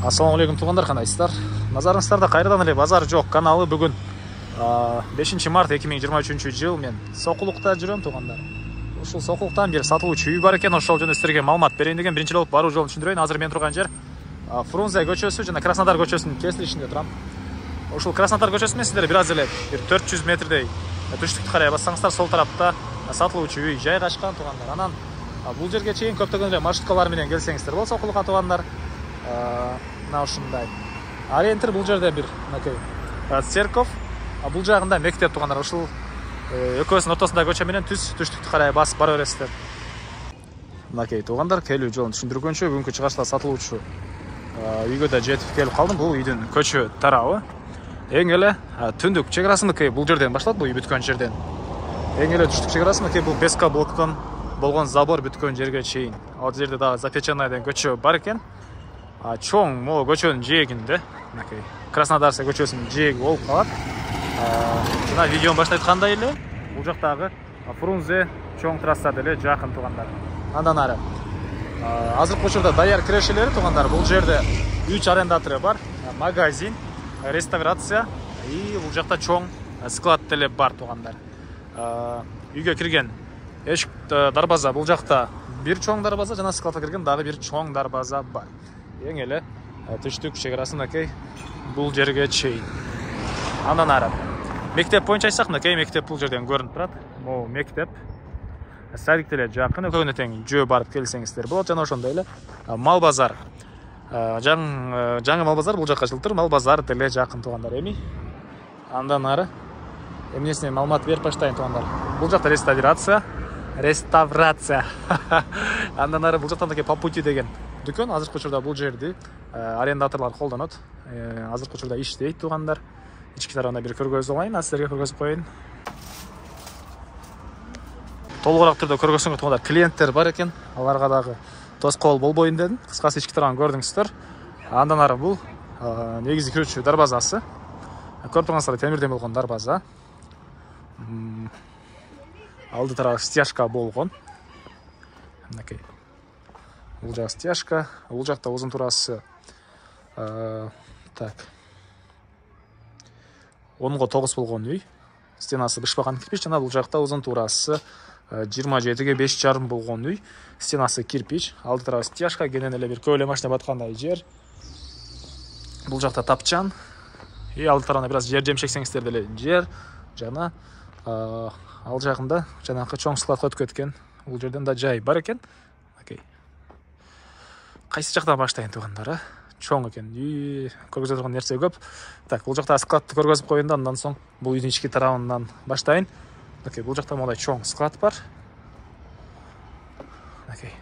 Ассалаумағалейкум туғандар, қандайсыздар? Назарыңыздарда қайрадан эле базар жоқ каналы. Бүгін 5 март 2023 жыл мен Соқұлықта жүрөм туғандар. Ушул Соқұлықтан бир сатылуучу үй бар экен, ошол жөнүндө сиздерге маалымат берейин деген. Биринчи болуп баруу жолун түшүндүрөйүн. Азыр мен турган жер Фрунзе көчөсү жана Краснодар көчөсүнүн кесилишинде турам. Ушул Краснодар көчөсүнөн сиздер бир аз эле бир 400 метрдей түштүктү карай бассаңыздар, сол тарапта сатылуучу үй жайгашкан туғандар. Анан бул жерге чейин көптөгөн эле маршруткалар менен келсеңиздер болсо Соқұлукка туғандар. Мына ушундай ориентир. Бул жерде бир церковь, бул жагында мектеп туғандар. Ушул экөөсүнүн ортосундагы көчө менен түштүктү карай басып бара бересиздер. Мынакей туғандар, келүү жолун түшүндүргөнчө бүгүнкү чыгышта сатылуучу үйгө да жетип келип калдым. Бул үйдүн көчө тарабы эң эле түндүк чек бул жерден башталат. Бул үй бүткөн жерден эң эле түштүк чек бул 5К блоктон болгон забор бүткөн жерге чейин. Ал жерде дагы Запеченная деген көчө бар экен. Чоң могу көчөнүн жээгинде, мынакей Краснодарская көчөсүнүн жээги болуп калат. Жана видеону баштайткандай эле бул жактагы Фрунзе чоң трасса деле жакын туғандар. Андан ары азыркы учурда даяр кирешелери туғандар. Бул жерде 3 арендаторы бар, магазин, реставрация и бул жакта чоң склад деле бар туғандар. Үйгө кирген эшик дарбаза бул жакта бир чоң дарбаза, жана складка кирген дагы бир чоң дарбаза бар. Эң эле түштүк чекарасындакей бул жерге чейин. Андан ары мектеп боюнча айтсак, мынакей мектеп бул жерден көрүнүп турат. Могу мектеп садик деле жакын, экөөнө тең жөө барып келсеңиздер болот. Жана ошондой эле мал базар, жаңы мал базар бул жакка жылтыр мал базар деле жакын туғандар. Эми андан ары эмнесине маалымат берип баштайын туғандар. Бул жакта реставрация. Андан ары бул жактан по пути деген дүкөн. Азыркы учурда бул жерди арендаторлор колдонот. Азыркы учурда иштейт туғандар. Ички тарабына бир көргөзүп алайын, сиздерге көргөзүп коеюн. Толугураак түрдө көргөзсөңөр туғандар, клиенттер бар экен. Аларга дагы тоскоол болбойн дедим. Кыскасы ички тарабын көрдүңүздөр. Андан ары бул негизи кирүүчү дарбазасы. Көрүп тургансыздар, темирден болгон дарбаза. Алды тарабы стяжка болгон. Мынакей. Бул жак стяжка, бул жакта узун турасы 10-9 болгон үй. Стенасы бышпаган кирпич, жана бул жакта узун турасы 27-ге 5,5 болгон үй. Стенасы кирпич, алды тарабы стяжка, кенен эле бир көп эле машина баткандай жер. Бул жакта тапчан. И алды тарабына бир аз жер жемшексеңиздер деле жер, жана ал жагында жанакы чоң складка өтүп кеткен. Бул жерден да жай бар экен. Окей. Кайсы жактан баштайын туғандар? Чоң экен. Көргөзө турган нерсе көп. Бул жакта складты көргөзүп коеюн да, андан соң бул үйдүн ички тарабынан баштайын. Окей, бул жакта мондай чоң склад бар. Окей.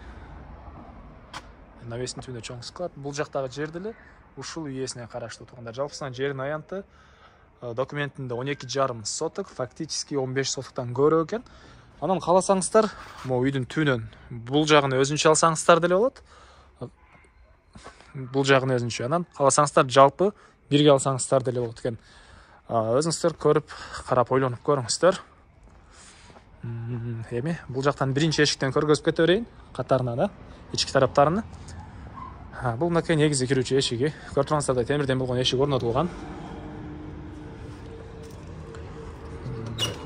Навестин түбүндө чоң склад. Бул жактагы жер деле ушул үй ээсине караштуу туғандар. Жалпысынан жердин аянты документинде 12,5 соток, фактически 15 сотоктон көрө экен. Анан кааласаңыздар, могу үйдүн түбүнөн бул жагын өзүнчө алсаңыздар деле болот. Бул жагын өзүнчө. Анан кааласаңыздар жалпы бирге алсаңыздар деле болот экен. Өзүңүздөр көрүп, карап, ойлонуп көрүңүздөр. Эми бул жактан биринчи эшиктен көргөзүп кете берейин, катарына да, ички тараптарыны. Бул мынакей негизи кирүүчү эшиги. Көрүп тургансыздардай темирден болгон эшик орнотулган.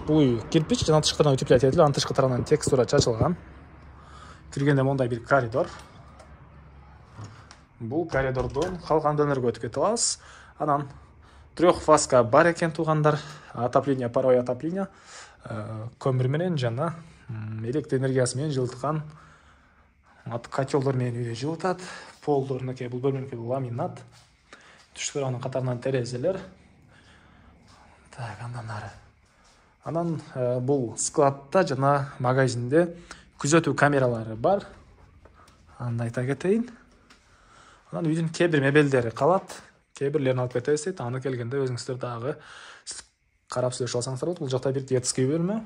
Бул үй кирпич, жана тышкы утеплять этилип, анын тышкы тарабынан текстура чачылган. Киргенде мондай бир коридор. Бул коридордон калган бөлмөлөргө өтүп кете алабыз. Анан трехфазка бар экен туғандар. Отопление, паровой отопление, көмүр менен жана электр энергиясы менен жылыткан котелдор менен үйдө жылытат. Полдор мынакей бул бөлмөнүкү ламинат. Түштүк тарабынын катарынан терезелер. Андан ары. Анан бул складта жана магазинде күзөтүү камералары бар. Аны айта кетейин. Анан үйдүн кээ бир мебелдери калат. Кээ бирлерин алып кете берсейт, аны келгенде өзүңүздөр дагы карап сүйлөшүп алсаңыздар болот. Бул жакта бир детский бөлмө.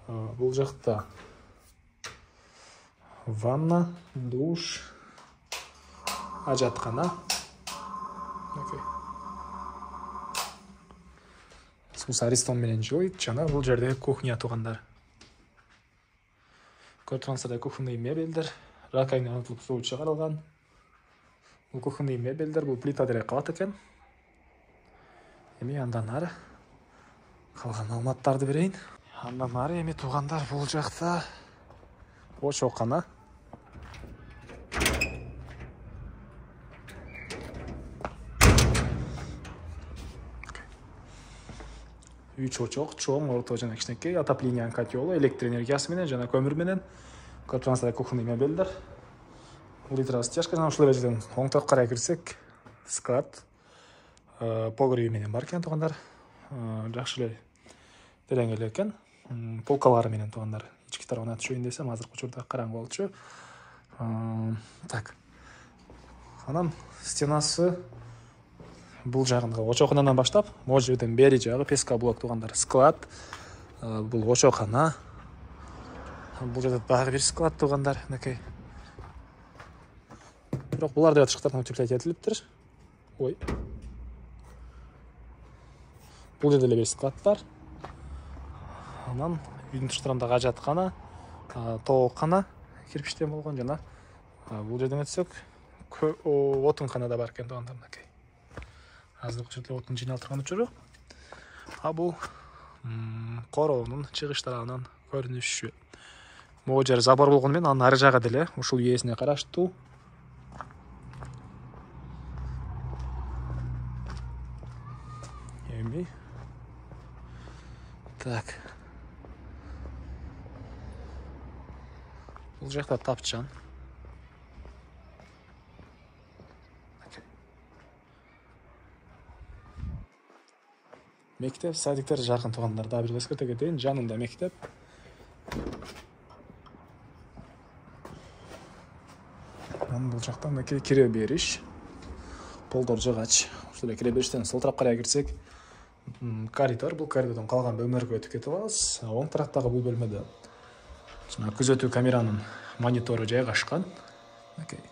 Бул жакта ванна, душ, ажаткана. Сус аристон менен жылыйт, жана бул жерде кухня туғандар. Көрүп тургансыздар, кухонный мебелдер, раковина суу чыгарылган. Бул кухонный мебелдер, бул плита деле калат экен. Эми андан ары калган маалыматтарды берейин. Андан ары эми туугандар бул жакта очокана. Үч очок, чоң, орто жана кичинекей, отоплениянын котелу, электр энергиясы менен жана көмүр менен. Көрүп турсаңыздар, кухонный мебелдер. Электростяжка жана ушул жерден оң тарапка карай кирсек, склад, погреби менен бар экен туугандар. Жакшы эле делең эле экен. Полкалары менен туугандар. Ички тарабына түшөйүн десем, азыркы учурда караңгы болчу. Так. Анан стенасы бул жагында очокананан баштап, могу жерден бери жагы пескоблок туугандар. Склад, бул очокана. Бул жерде дагы бир склад туугандар, мынакей. Бирок булар да тышкартан утеплять этилиптир. Ой. Бул жерде эле бир склад бар. Анан үйдүн тышкарындагы ажаткана, тоокана кирпичтен болгон жана бул жерден өтсөк, отун-кана да бар экен туугандар, мынакей. Азыркы учурда отун жыйналтырган учуру. Бул короонун чыгыш тарабынан көрүнүшү. Могу жер забор болгону менен анын ары жагы деле ушул үйесине караштуу. Эми так. Бул жакта тапчан. Мектеп, садиктер жакын туугандар. Дагы бир эскерте кетейин, жанында мектеп. Бул жакта мынакей кире бериш. Полдор жыгач. Ушул эле кире бериштен сол тарапка карай кирсек, коридор. Бул коридордон калган бөлмөлөргө өтүп кетип алабыз. Оң тараптагы бул бөлмөдө жана күзөтүү камеранын монитору жайгашкан. Мынакей.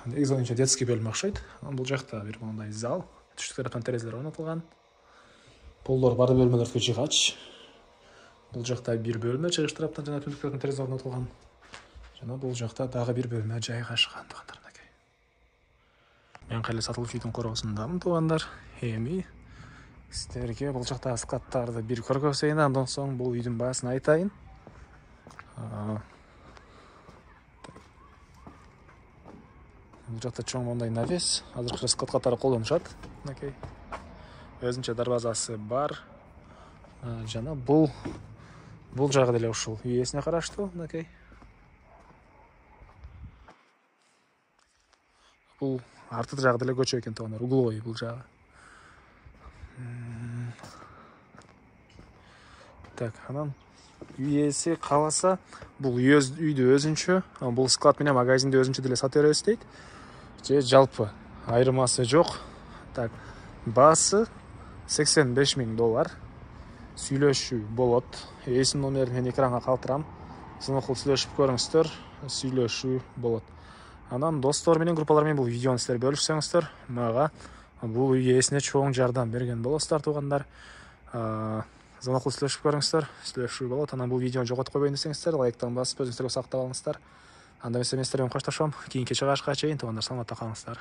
Негизи боюнча детский бөлмө окшойт. Бул жакта бир мындай зал. Түштүк тараптан терезелер орнотулган. Полдор бар бөлмөлөргө жыгач. Бул жакта бир бөлмө чыгыш тараптан жана түндүк тараптан терезе орнотулган. Жана бул жакта дагы бир бөлмө жайгашкан туугандар. Мен кайла сатылып үйдүн короосундамын туугандар. Эми сиздерге бул жактагы складтарды бир көргөзөйүн, андан соң бул үйдүн баасын айтайын. Бул жакта чоң мондай навес, азыркы склад катары колдонушат. Мынакей. Өзүнчө дарбазасы бар. Жана бул жагы деле ушул үйесине караштуу, мынакей. Бул арты жагы деле көчө экен туугандар, угловой бул жагы. Так, анан үйеси кааласа, бул үйдү өзүнчө, бул склад менен магазинди өзүнчө деле сата беребиз дейт. Же жалпы айырмасы жок. Так, баасы $85,000. Сүйлөшүү болот. Эсим номерин мен экранга калтырам. Звонок кылып сүйлөшүп көрүңүздөр, сүйлөшүү болот. Анан достор менен, группалар менен бул видеону сиздер бөлүшсөңүздөр, мага бул үйесине чоң жардам берген болосуздар туугандар. Звонок кылып сүйлөшүп көрүңүздөр, сүйлөшүү болот. Анан бул видеону жоготуп койбойюн десеңиздер, лайктан басып өзүңүздөргө сактап алыңыздар. Анда эмесе мен сиздер менен коштошом. Кийинки чыгышка чейин туугандар, саламатта калыңыздар.